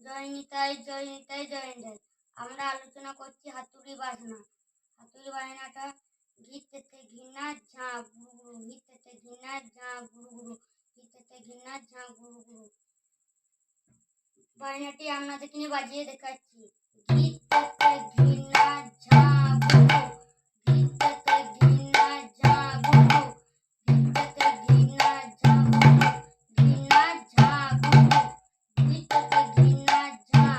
জয় নিতাই জয় নিতাই জয় নিতাই। আমরা আলোচনা করছি হাতুড়ি বাজনা। হাতুড়ি বাজনাটা ঘিরতেতে ঘৃণার ঝাঁ গুরু গুরু, ঘিরতেতে ঘৃণার ঝাঁ গুরু গুরু, ঘিরতেতে ঘৃণার ঝাঁ গুরু গুরু। বাজনাটি আপনাদেরকে নিয়ে বাজিয়ে দেখাচ্ছি। ঘিরতেতে ঘৃণার ঝাঁ গুরু, ঘিরতেতে ঘৃণার ঝাঁ গুরু, ঘিরতেতে ঘৃণার ঝাঁ গুরু, ঘৃণার ঝাঁ গুরু, ঘিরতেতে ঘৃণার ঝাঁ,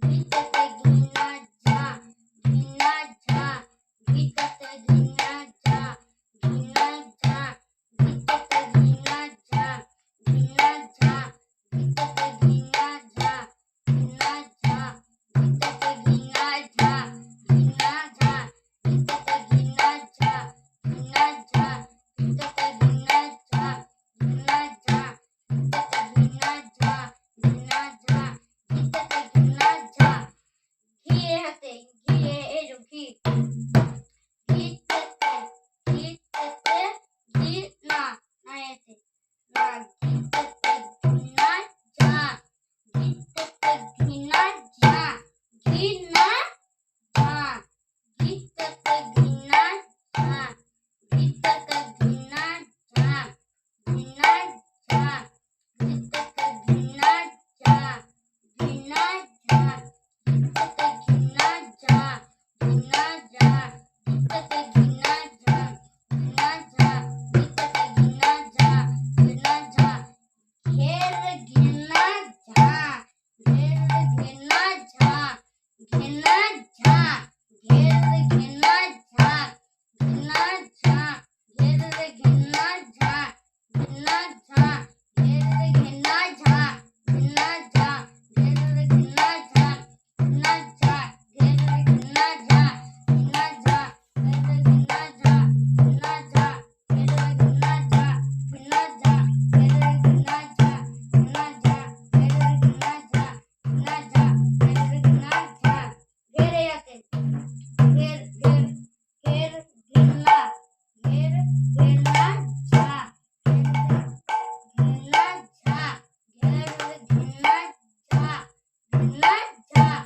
ঘিরতেতে ঘৃণার ঝাঁ, ঘৃণার ঝাঁ, ঘিরতেতে ঘৃণার ঝাঁ, ঘৃণার ঝাঁ, ঘিরতেতে ঘৃণার ঝাঁ, ঘৃণার ঝাঁ, ঘিরতেতে ঘৃণার ঝাঁ, ঘৃণার ঝাঁ, ঘিরতেতে ঘৃণার ঝাঁ, ঘৃণার ঝাঁ, ঘিরতেতে ঘৃণার ঝাঁ, ঘৃণার ঝাঁ, ঘিরতেতে ঘৃণার ঝাঁ, ঘৃণার ঝাঁ, ঘিরতেতে ঘৃণার ঝাঁ, ঘৃণার ঝাঁ, ঘিরতেতে ঘৃণার ঝাঁ। ঘিয়ে হাতে ঘিয়ে এলো ঘি, ঘিরতেতে ঘিরতেতে ঘৃণা নাইতে না, ঘিরতেতে ঘৃণার ঝাঁ, ঘিরতেতে ঘৃণার ঝাঁ, ঘৃণার ঝাঁ, ঘিরতেতে ঘৃণার ঝাঁ, ঘিরতেতে ঘৃণার ঝাঁ, ঘৃণার ঝাঁ, ঘিরতেতে ঘৃণার ঝাঁ, ঘৃণার ঝাঁ, ঘিরতেতে ঘৃণার ঝাঁ, ঘৃণার ঝাঁ, ঘিরতেতে ঘৃণার ঝাঁ, ঘৃণার ঝাঁ, ঘিরতেতে ঘৃণার ঝাঁ, ঘৃণার ঝাঁ। ঘের ঘৃণার ঝাঁ, ঘের ঘৃণার ঝাঁ, ঘৃণার ঝাঁ, ঘের ঘৃণার ঝাঁ, ঘৃণার ঝাঁ, ঘের ঘৃণার ঝাঁ, ঘৃণার ঝাঁ, ঘের ঘৃণার ঝাঁ, ঘৃণার ঝাঁ, ঘের ঘৃণার ঝাঁ, ঘৃণার ঝাঁ, ঘের ঘৃণার ঝাঁ, ঘৃণার ঝাঁ, ঘের ঘৃণার ঝাঁ, ঘৃণার ঝাঁ, ঘের ঘৃণার ঝাঁ, ঘৃণার ঝাঁ, ঘের ঘৃণার ঝাঁ, ঘৃণার ঝাঁ, ঘের ঘৃণার ঝাঁ, ঘৃণার ঝাঁ, ঘের ঘৃণার ঝাঁ। ঘেরে হাতে ঘের ঘের ঘের ঘৃণা, ঘের ঘৃণার ঝাঁ, ঘৃণার ঝাঁ, ঘের ঘৃণার ঝাঁ, ঘৃণার ঝাঁ,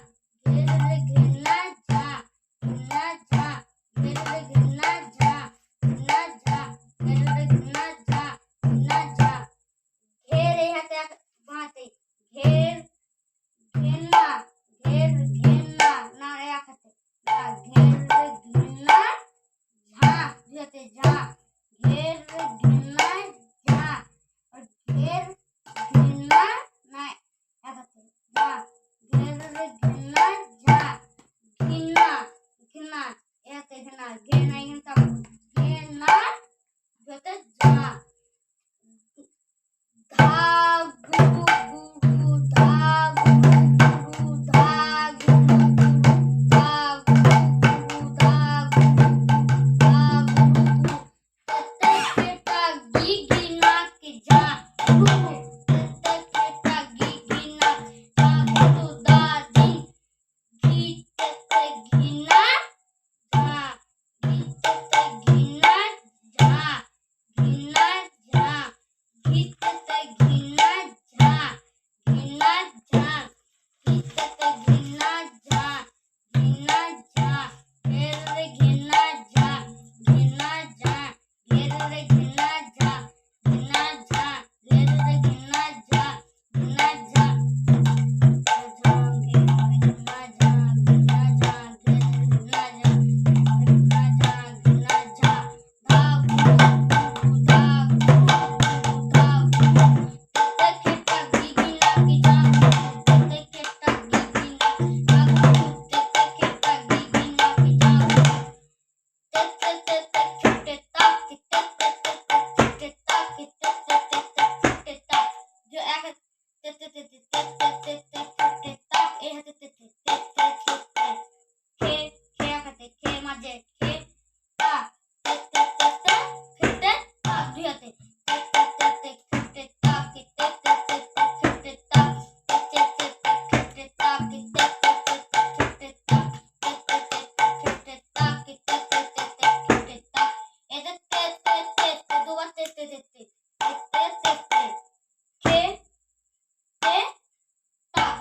ঘের ঘৃণার ঝাঁ, ঘৃণার ঝাঁ, ঘের ঘৃণার ঝাঁ, ঘৃণার ঝাঁ, ঘের ঘৃণার ঝাঁ, ঘৃণার ঝাঁ। ঘের এই হাতে বাঁতে ঘের ঘৃণা, ঘের ঘৃণা না এক হাতে না, ঘের ঘৃণা ঝাঁ দুই হাতে ঝাঁ, ঘের ঘৃণা ঝাঁ, আর ঘের ঘৃণা না এক হাতে ঝাঁ, ঘের ঘৃণা ঝাঁ, ঘৃণা ঘৃণা এক হাতে ঘৃণা, ঘৃণা এখানে চাপ, ঘৃণা দুই হাতে ঝাঁ। ধা গুরু গুরু, ধা গুরু গুরু, ধা গুরু গুরু, ধা গুরু গুরু, ধা গুরু গুরু, ধা গুরু গুরু। তেতে কেটা গি গিনা কি ঝা গুরু, তেতে কেটা গি গিনা ঝা গুরু দা দিন, ঘিরতেতে ঘৃণা ঝাঁ, ঘিরতেতে ঘৃণা ঝাঁ, ঘৃণার ঝাঁ, ঘিরতেতে ঘৃণার ঝাঁ, ঘৃণার ঝাঁ, ঘিরতেতে ঘৃণার ঝাঁ, ঘৃণার ঝাঁ, ঘের ঘৃণার ঝাঁ, ঘৃণার ঝাঁ, ঘের ঘৃণার ঝাঁ, ঘৃণার ঝাঁ, ঘের ঘৃণার ঝাঁ, ঘৃণার ঝাঁ।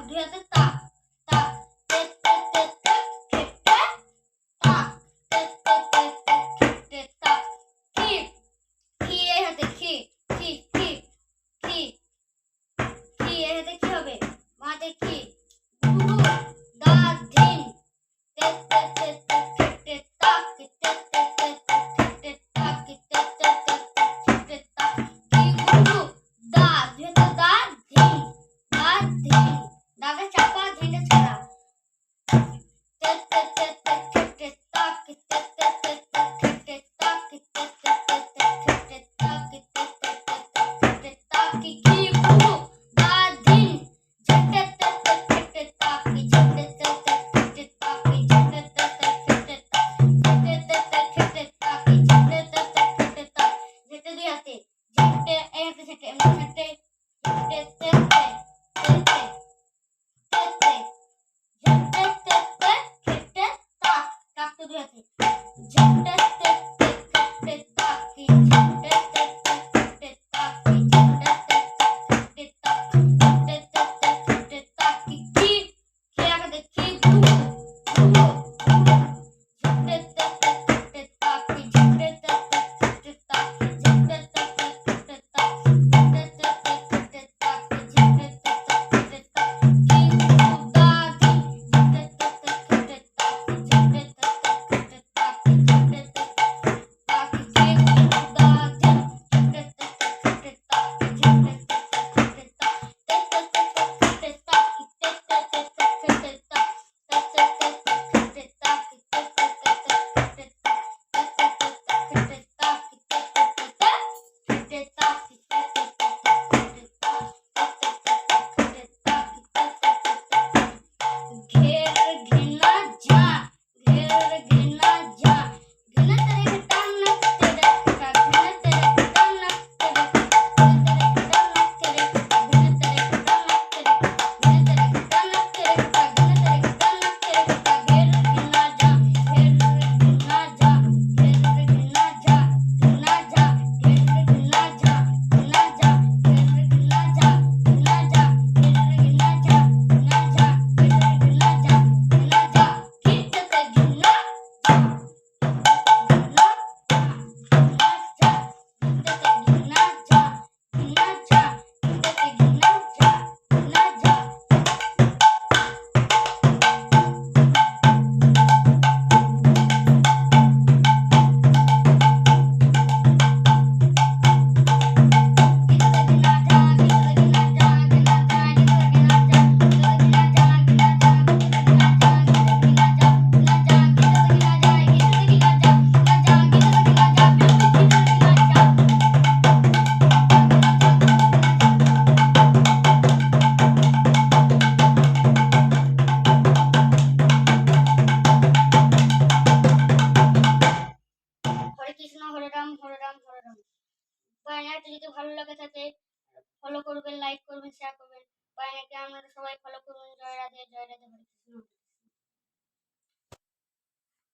দুই হাতে দেখি গুরু দা ধিন তে তে তে তে তে তে তাক তে তে তে তে তে তাক তে তে তে তে তাক কি গুরু দা যেটা দা ধিন দাকে চাপা ধিনটা ছাড়া তে তে তে তে তে তাক তে তে তে তে তে তাক তে তে তে তে তাক তে তে তে তাক কি গুরু দা ধিন ঝটে তে তে তে তাক কি ঝটে তে তে তাক কি ঝটে তে তে তাক কি ঝটে তে তাক ঝটে দুই হাতে ঝটে এই হাতে ঝটে এমনি ঝটে ঝটে তে তে তে হরে কৃষ্ণ হরে রাম হরে রাম হরে রাম। বায়নাটা যদি ভালো লাগে থাকে ফলো করবেন, লাইক করবেন, শেয়ার করবেন। বায়নাকে আপনারা সবাই ফলো করবেন। জয় রাধে হরে কৃষ্ণ।